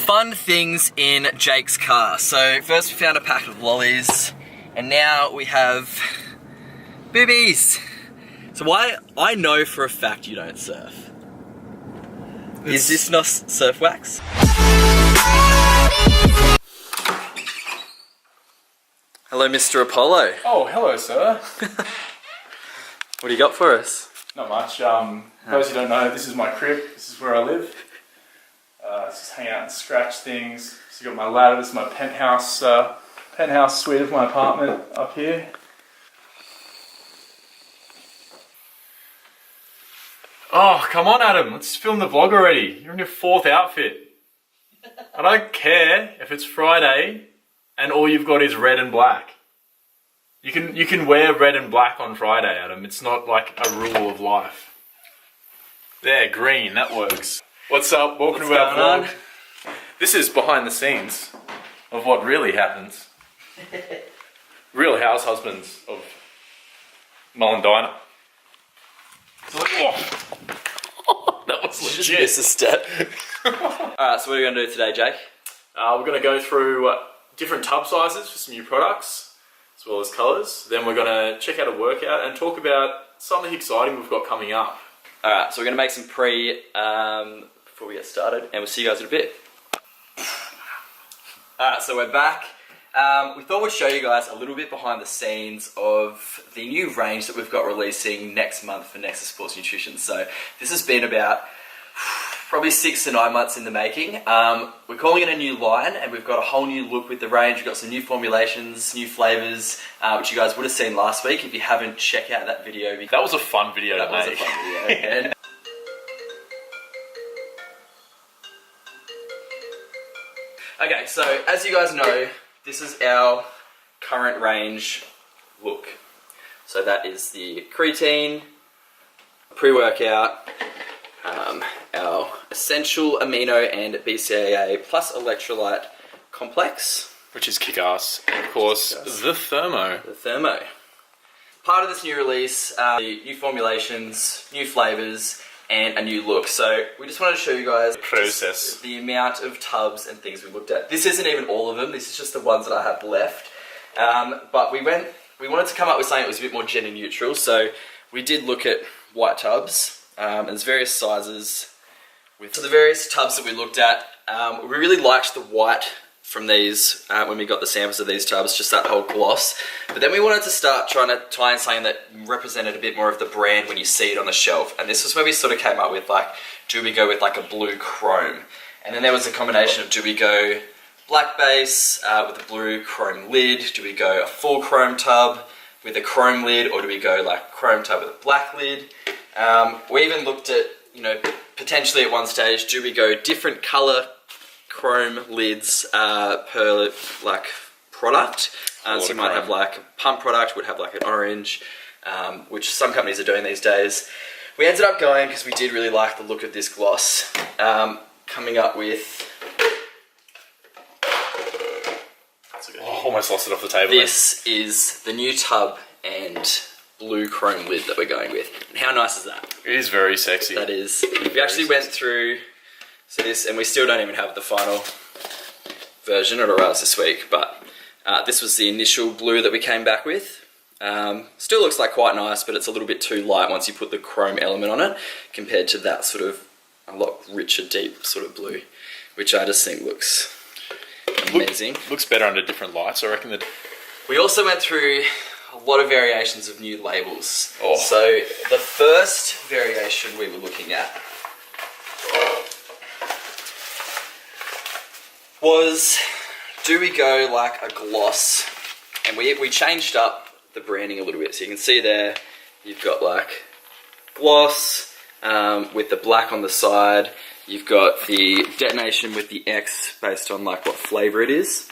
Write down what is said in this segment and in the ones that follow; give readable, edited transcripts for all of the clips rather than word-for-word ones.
Fun things in Jake's car. So first we found a packet of lollies, and now we have boobies. So I know for a fact you don't surf. Is this not surf wax? Hello, Mr. Apollo. Oh, hello, sir. What do you got for us? Not much. For those who don't know, this is my crib. This is where I live. Just hang out and scratch things. So you got my ladder. This is my penthouse suite of my apartment up here. Oh, come on, Adam. Let's film the vlog already. You're in your 4th outfit. I don't care if it's Friday and all you've got is red and black. You can wear red and black on Friday, Adam. It's not like a rule of life. There, green. That works. What's up? Welcome to our vlog. This is behind the scenes of what really happens. Real house husbands of Mullendina. That was legit. Just a step. Alright, so what are we going to do today, Jake? We're going to go through different tub sizes for some new products, as well as colours. Then we're going to check out a workout and talk about something exciting we've got coming up. Alright, so we're going to make some before we get started, and we'll see you guys in a bit. Alright, so we're back. We thought we'd show you guys a little bit behind the scenes of the new range that we've got releasing next month for Nexus Sports Nutrition. So this has been about probably 6 to 9 months in the making. We're calling it a new line, and we've got a whole new look with the range. We've got some new formulations, new flavours, which you guys would have seen last week. If you haven't, check out that video. That was a fun video to make. That was a fun video. And okay, so as you guys know, this is our current range look. So that is the creatine, pre-workout, our essential amino and BCAA plus electrolyte complex. Which is kick-ass. And of course, the Thermo. The Thermo. Part of this new release, the new formulations, new flavours, and a new look. So we just wanted to show you guys the amount of tubs and things we looked at. This isn't even all of them. This is just the ones that I have left. But we wanted to come up with something that was a bit more gender neutral. So we did look at white tubs. And there's various sizes. So the various tubs that we looked at, we really liked the white from these when we got the samples of these tubs, just that whole gloss. But then we wanted to start trying to tie in something that represented a bit more of the brand when you see it on the shelf. And this was where we sort of came up with, like, do we go with like a blue chrome? And then there was a combination of, do we go black base with a blue chrome lid? Do we go a full chrome tub with a chrome lid? Or do we go like chrome tub with a black lid? We even looked at, you know, potentially at one stage, do we go different colour chrome lids per like product? So you might have like a pump product, would have like an orange, which some companies are doing these days. We ended up going, because we did really like the look of this gloss, coming up with... Oh, almost lost it off the table. This is the new tub and blue chrome lid that we're going with. And how nice is that? It is very sexy. That is. We actually went through this, and we still don't even have the final version. It arrives this week, but this was the initial blue that we came back with. Still looks like quite nice, but it's a little bit too light once you put the chrome element on it, compared to that sort of a lot richer, deep sort of blue, which I just think looks amazing. Looks better under different lights, I reckon. That we also went through a lot of variations of new labels. Oh. So the first variation we were looking at was, do we go like a gloss? And we changed up the branding a little bit. So you can see there, you've got like gloss with the black on the side. You've got the detonation with the X based on like what flavour it is.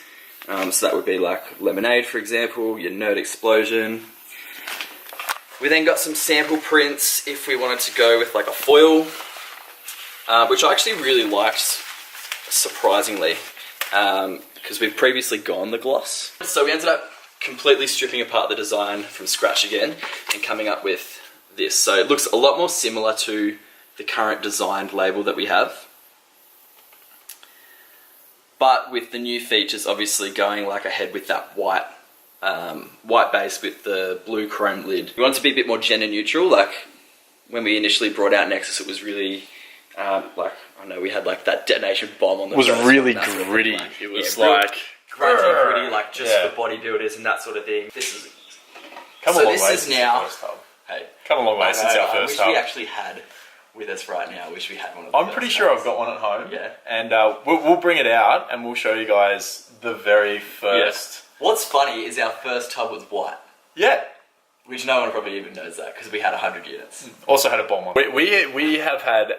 So that would be like lemonade, for example, your nerd explosion. We then got some sample prints if we wanted to go with like a foil, which I actually really liked, surprisingly, because we've previously gone the gloss. So we ended up completely stripping apart the design from scratch again and coming up with this. So it looks a lot more similar to the current designed label that we have. but with the new features obviously going like ahead with that white base with the blue chrome lid. We want it to be a bit more gender neutral. Like when we initially brought out Nexus, it was really like, I know we had like that detonation bomb on the. It was really gritty. It was like grungy, gritty, like just for bodybuilders and that sort of thing. This is come a long way since now. the first tub. Hey, come a long way since our first I wish tub. we actually had with us right now. I wish we had one of. I'm pretty sure I've got one at home. Yeah, and we'll bring it out and we'll show you guys the very first. Yeah. What's funny is our first tub was white. Yeah. Which no one probably even knows that because we had 100 units. Also had a bomb on. We have had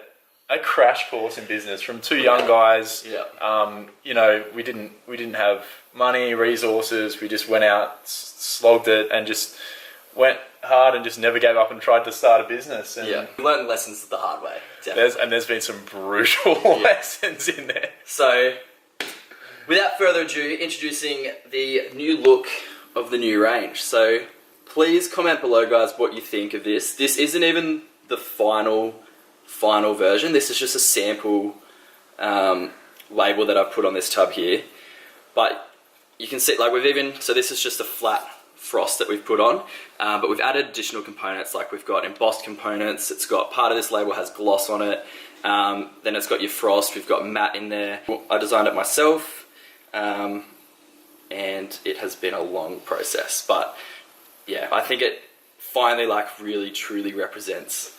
a crash course in business from two young guys. Yeah. You know, we didn't have money, resources. We just went out, slogged it, and just went hard and just never gave up and tried to start a business. And yeah. We learned lessons the hard way. Definitely. There's been some brutal lessons in there. So, without further ado, introducing the new look of the new range. So, please comment below, guys, what you think of this. This isn't even the final version. This is just a sample label that I've put on this tub here. But you can see, like, so this is just a flat frost that we've put on, but we've added additional components, like we've got embossed components. It's got, part of this label has gloss on it. Then it's got your frost. We've got matte in there. I designed it myself, and it has been a long process, but yeah, I think it finally like really truly represents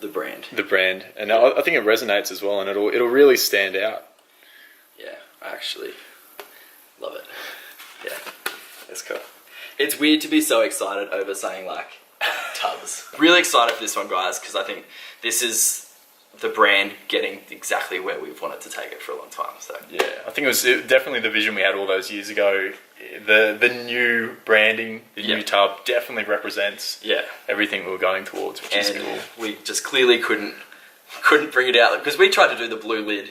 the brand. The brand, and I think it resonates as well, and it'll really stand out. Yeah, I actually love it. Yeah, it's cool. It's weird to be so excited over saying like tubs. Really excited for this one, guys, because I think this is the brand getting exactly where we've wanted to take it for a long time. So yeah, I think it was definitely the vision we had all those years ago. The new branding, the new tub definitely represents everything we were going towards, which is cool. We just clearly couldn't bring it out because we tried to do the blue lid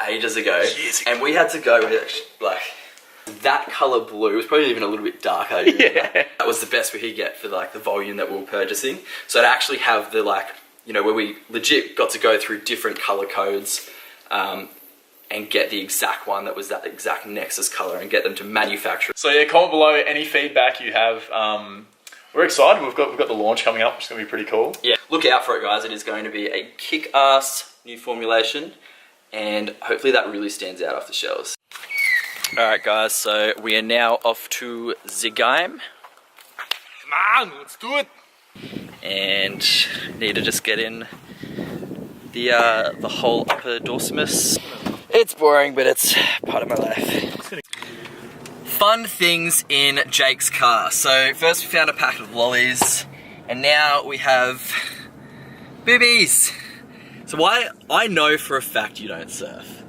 ages ago, and we had to go with like that color blue. It was probably even a little bit darker. Yeah, that was the best we could get for like the volume that we were purchasing. So to actually have the like, you know, where we legit got to go through different color codes and get the exact one that was that exact Nexus color and get them to manufacture. So yeah, comment below any feedback you have. We're excited. We've got the launch coming up, which is going to be pretty cool. Yeah, look out for it, guys. It is going to be a kick-ass new formulation, and hopefully that really stands out off the shelves. Alright guys, so we are now off to the game. Come on, let's do it! And need to just get in the whole upper dorsimus. It's boring, but it's part of my life. Fun things in Jake's car. So first we found a pack of lollies, and now we have boobies. So I know for a fact you don't surf.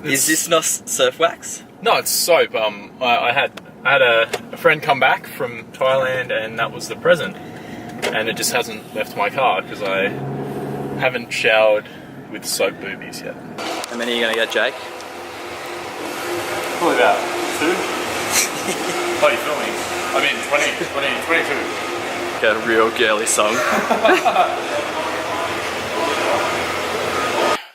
Is this not surf wax? No, it's soap. I had a friend come back from Thailand, and that was the present. And it just hasn't left my car because I haven't showered with soap boobies yet. How many are you gonna get, Jake? Probably about 2. Oh, you're filming? I mean 22. Got a real girly song.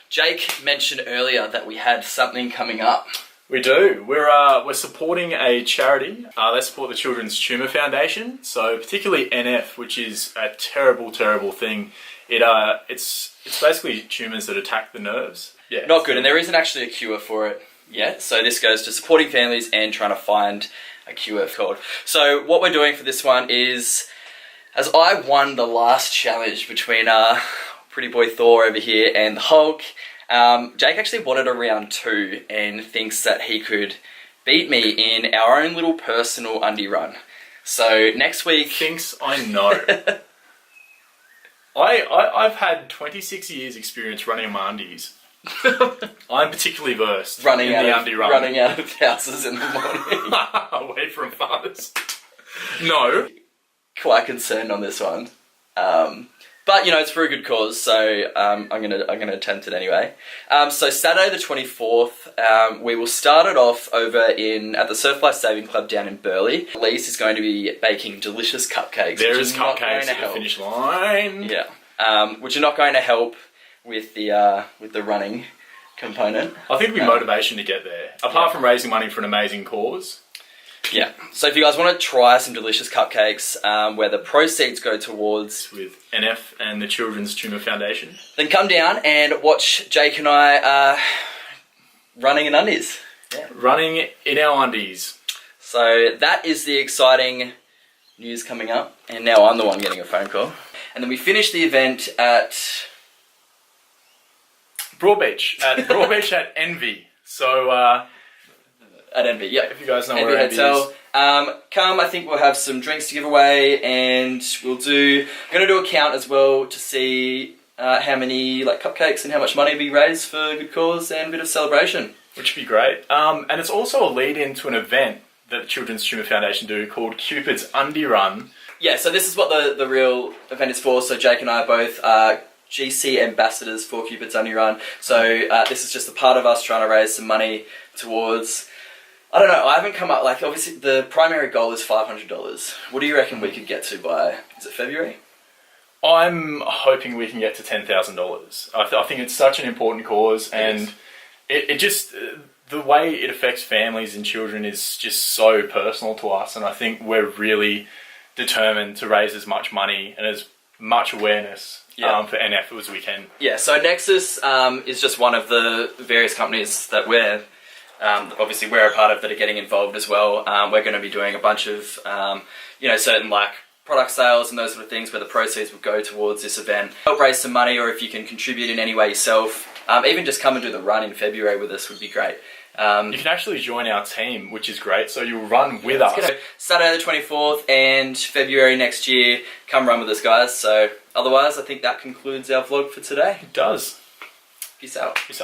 Jake mentioned earlier that we had something coming up. We do. We're supporting a charity. They support the Children's Tumour Foundation. So particularly NF, which is a terrible, terrible thing. It's basically tumours that attack the nerves. Yeah. Not good, and there isn't actually a cure for it yet. So this goes to supporting families and trying to find a cure for it. So what we're doing for this one is, as I won the last challenge between pretty boy Thor over here and the Hulk, Jake actually wanted a round 2 and thinks that he could beat me in our own little personal undie run. So next week... Thinks I know. I've had 26 years experience running my undies. I'm particularly versed in the undie run. Running out of houses in the morning. Away from fathers. No. Quite concerned on this one. But you know, it's for a good cause, so I'm gonna attempt it anyway. So Saturday the 24th, we will start it off over at the Surf Life Saving Club down in Burleigh. Elise is going to be baking delicious cupcakes. There is cupcakes at the finish line. Yeah, which are not going to help with the running. component. I think it'd be motivation to get there. Apart from raising money for an amazing cause. Yeah. So if you guys want to try some delicious cupcakes where the proceeds go towards with NF and the Children's Tumour Foundation, then come down and watch Jake and I running in undies. Yeah. Running in our undies. So that is the exciting news coming up. And now I'm the one getting a phone call. And then we finish the event at Broadbeach at Envy. So at Envy, yeah. If you guys know Envy where Envy Hotel. is. Come, I think we'll have some drinks to give away, and we're gonna do a count as well to see how many like cupcakes and how much money we raise for a good cause and a bit of celebration. Which would be great. And it's also a lead into an event that the Children's Tumour Foundation do called Cupid's Undie Run. Yeah, so this is what the real event is for. So Jake and I are both GC ambassadors for Cupid's Undie Run. So this is just a part of us trying to raise some money towards, I don't know, I haven't come up, like obviously the primary goal is $500. What do you reckon we could get to by, is it February? I'm hoping we can get to $10,000. I think it's such an important cause, and it just, the way it affects families and children is just so personal to us, and I think we're really determined to raise as much money and as much awareness for NF as we can. Yeah, so Nexus is just one of the various companies that obviously we're a part of that are getting involved as well. We're going to be doing a bunch of, certain like product sales and those sort of things where the proceeds will go towards this event. Help raise some money, or if you can contribute in any way yourself, even just come and do the run in February with us would be great. You can actually join our team, which is great, so you'll run with us. Saturday the 24th and February next year, come run with us guys. So otherwise, I think that concludes our vlog for today. It does. Peace out. Peace out.